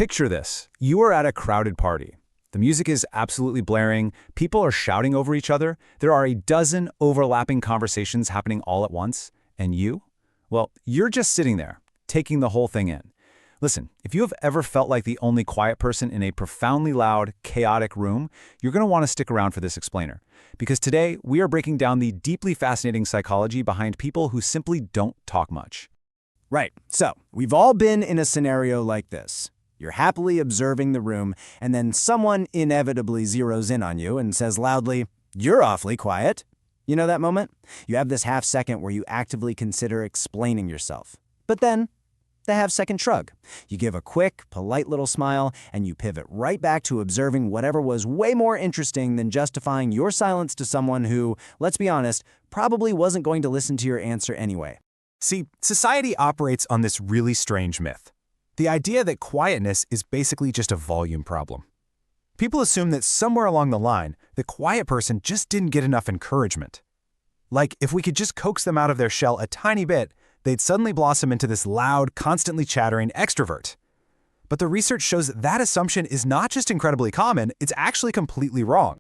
Picture this. You are at a crowded party. The music is absolutely blaring, people are shouting over each other, there are a dozen overlapping conversations happening all at once, and you? Well, you're just sitting there, taking the whole thing in. Listen, if you have ever felt like the only quiet person in a profoundly loud, chaotic room, you're going to want to stick around for this explainer. Because today, we are breaking down the deeply fascinating psychology behind people who simply don't talk much. Right, so we've all been in a scenario like this. You're happily observing the room, and then someone inevitably zeroes in on you and says loudly, "You're awfully quiet." You know that moment? You have this half second where you actively consider explaining yourself. But then, the half-second shrug. You give a quick, polite little smile, and you pivot right back to observing whatever was way more interesting than justifying your silence to someone who, let's be honest, probably wasn't going to listen to your answer anyway. See, society operates on this really strange myth. The idea that quietness is basically just a volume problem. People assume that somewhere along the line, the quiet person just didn't get enough encouragement. Like, if we could just coax them out of their shell a tiny bit, they'd suddenly blossom into this loud, constantly chattering extrovert. But the research shows that assumption is not just incredibly common, it's actually completely wrong.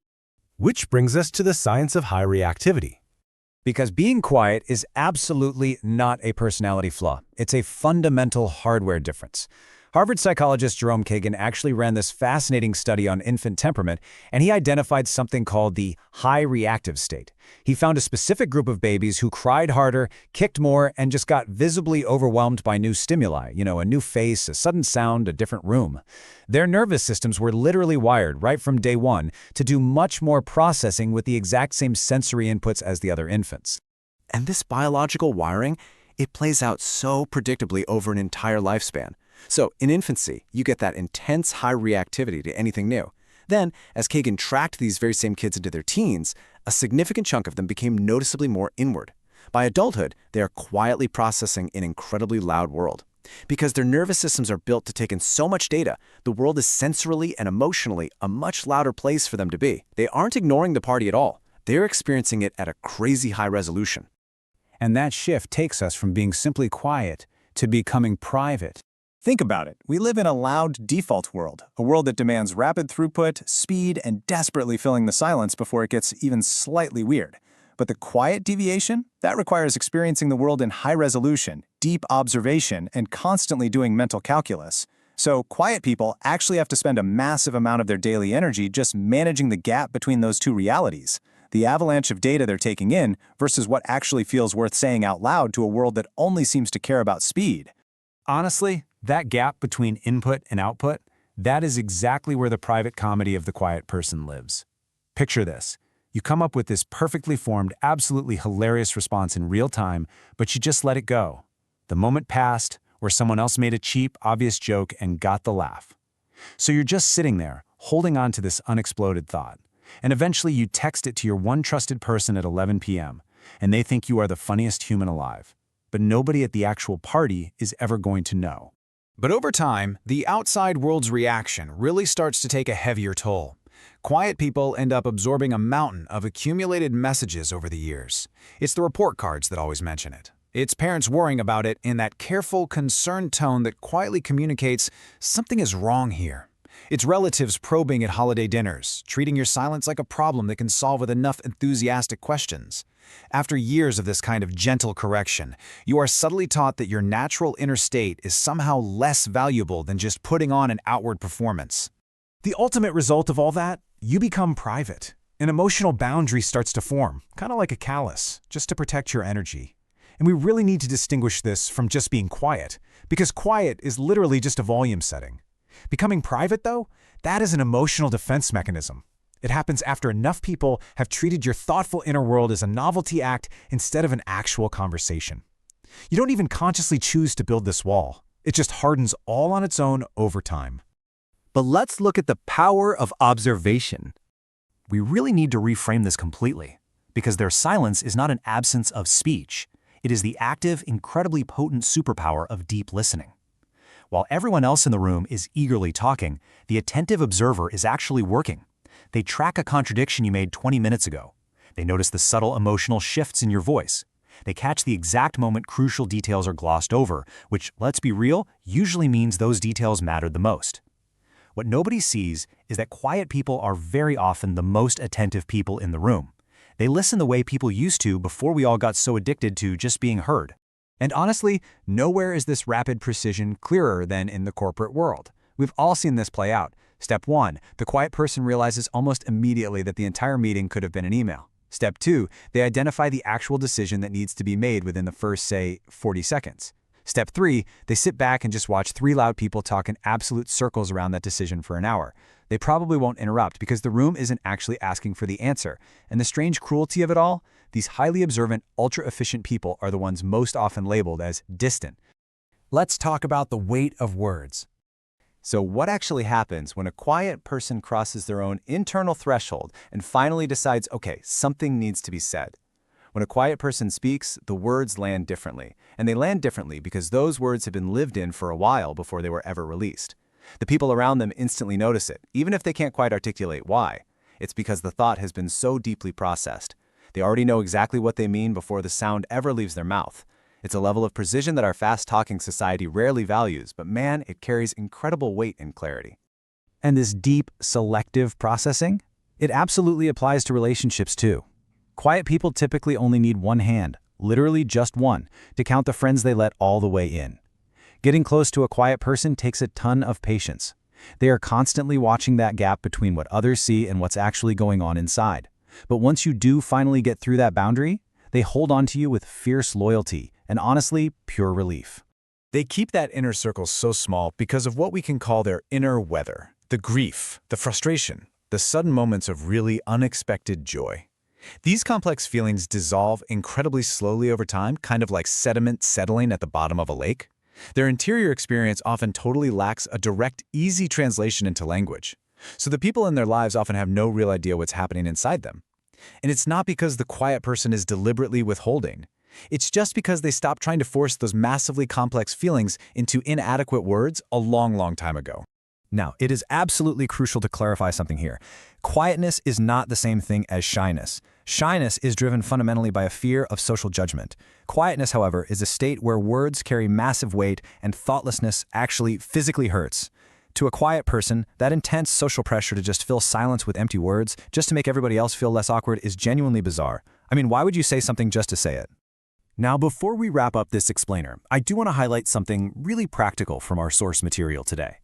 Which brings us to the science of high reactivity. Because being quiet is absolutely not a personality flaw. It's a fundamental hardware difference. Harvard psychologist Jerome Kagan actually ran this fascinating study on infant temperament, and he identified something called the high reactive state. He found a specific group of babies who cried harder, kicked more, and just got visibly overwhelmed by new stimuli, a new face, a sudden sound, a different room. Their nervous systems were literally wired right from day one to do much more processing with the exact same sensory inputs as the other infants. And this biological wiring, it plays out so predictably over an entire lifespan. So, in infancy, you get that intense high reactivity to anything new. Then, as Kagan tracked these very same kids into their teens, a significant chunk of them became noticeably more inward. By adulthood, they are quietly processing an incredibly loud world. Because their nervous systems are built to take in so much data, the world is sensorily and emotionally a much louder place for them to be. They aren't ignoring the party at all. They're experiencing it at a crazy high resolution. And that shift takes us from being simply quiet to becoming private. Think about it. We live in a loud default world, a world that demands rapid throughput, speed, and desperately filling the silence before it gets even slightly weird. But the quiet deviation, that requires experiencing the world in high resolution, deep observation, and constantly doing mental calculus. So quiet people actually have to spend a massive amount of their daily energy just managing the gap between those two realities. The avalanche of data they're taking in versus what actually feels worth saying out loud to a world that only seems to care about speed. Honestly, that gap between input and output, that is exactly where the private comedy of the quiet person lives. Picture this. You come up with this perfectly formed, absolutely hilarious response in real time, but you just let it go. The moment passed, where someone else made a cheap, obvious joke and got the laugh. So you're just sitting there, holding on to this unexploded thought. And eventually you text it to your one trusted person at 11 p.m., and they think you are the funniest human alive. But nobody at the actual party is ever going to know. But over time, the outside world's reaction really starts to take a heavier toll. Quiet people end up absorbing a mountain of accumulated messages over the years. It's the report cards that always mention it. It's parents worrying about it in that careful, concerned tone that quietly communicates something is wrong here. It's relatives probing at holiday dinners, treating your silence like a problem they can solve with enough enthusiastic questions. After years of this kind of gentle correction, you are subtly taught that your natural inner state is somehow less valuable than just putting on an outward performance. The ultimate result of all that? You become private. An emotional boundary starts to form, kind of like a callus, just to protect your energy. And we really need to distinguish this from just being quiet, because quiet is literally just a volume setting. Becoming private, though, that is an emotional defense mechanism. It happens after enough people have treated your thoughtful inner world as a novelty act instead of an actual conversation. You don't even consciously choose to build this wall. It just hardens all on its own over time. But let's look at the power of observation. We really need to reframe this completely, because their silence is not an absence of speech. It is the active, incredibly potent superpower of deep listening. While everyone else in the room is eagerly talking, the attentive observer is actually working. They track a contradiction you made 20 minutes ago. They notice the subtle emotional shifts in your voice. They catch the exact moment crucial details are glossed over, which, let's be real, usually means those details mattered the most. What nobody sees is that quiet people are very often the most attentive people in the room. They listen the way people used to before we all got so addicted to just being heard. And honestly, nowhere is this rapid precision clearer than in the corporate world. We've all seen this play out. Step 1, the quiet person realizes almost immediately that the entire meeting could have been an email. Step 2, they identify the actual decision that needs to be made within the first, say, 40 seconds. Step 3, they sit back and just watch 3 loud people talk in absolute circles around that decision for an hour. They probably won't interrupt because the room isn't actually asking for the answer. And the strange cruelty of it all, these highly observant, ultra-efficient people are the ones most often labeled as distant. Let's talk about the weight of words. So what actually happens when a quiet person crosses their own internal threshold and finally decides, okay, something needs to be said? When a quiet person speaks, the words land differently. And they land differently because those words have been lived in for a while before they were ever released. The people around them instantly notice it, even if they can't quite articulate why. It's because the thought has been so deeply processed. They already know exactly what they mean before the sound ever leaves their mouth. It's a level of precision that our fast-talking society rarely values, but man, it carries incredible weight and clarity. And this deep, selective processing? It absolutely applies to relationships too. Quiet people typically only need one hand, literally just one, to count the friends they let all the way in. Getting close to a quiet person takes a ton of patience. They are constantly watching that gap between what others see and what's actually going on inside. But once you do finally get through that boundary, they hold on to you with fierce loyalty and honestly, pure relief. They keep that inner circle so small because of what we can call their inner weather, the grief, the frustration, the sudden moments of really unexpected joy. These complex feelings dissolve incredibly slowly over time, kind of like sediment settling at the bottom of a lake. Their interior experience often totally lacks a direct, easy translation into language. So the people in their lives often have no real idea what's happening inside them. And it's not because the quiet person is deliberately withholding. It's just because they stopped trying to force those massively complex feelings into inadequate words a long, long time ago. Now, it is absolutely crucial to clarify something here. Quietness is not the same thing as shyness. Shyness is driven fundamentally by a fear of social judgment. Quietness, however, is a state where words carry massive weight and thoughtlessness actually physically hurts. To a quiet person, that intense social pressure to just fill silence with empty words, just to make everybody else feel less awkward, is genuinely bizarre. I mean, why would you say something just to say it? Now, before we wrap up this explainer, I do want to highlight something really practical from our source material today.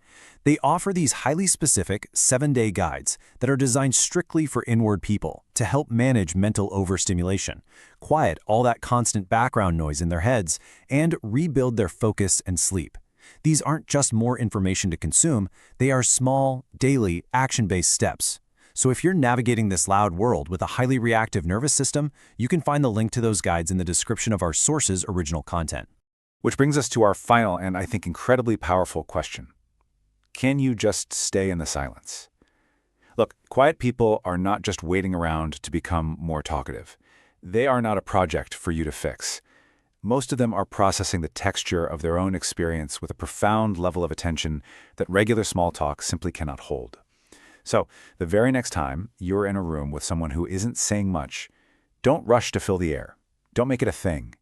They offer these highly specific 7-day guides that are designed strictly for inward people to help manage mental overstimulation, quiet all that constant background noise in their heads, and rebuild their focus and sleep. These aren't just more information to consume, they are small, daily, action-based steps. So if you're navigating this loud world with a highly reactive nervous system, you can find the link to those guides in the description of our source's original content. Which brings us to our final and I think incredibly powerful question. Can you just stay in the silence? Look, quiet people are not just waiting around to become more talkative. They are not a project for you to fix. Most of them are processing the texture of their own experience with a profound level of attention that regular small talk simply cannot hold. So, the very next time you're in a room with someone who isn't saying much, don't rush to fill the air. Don't make it a thing.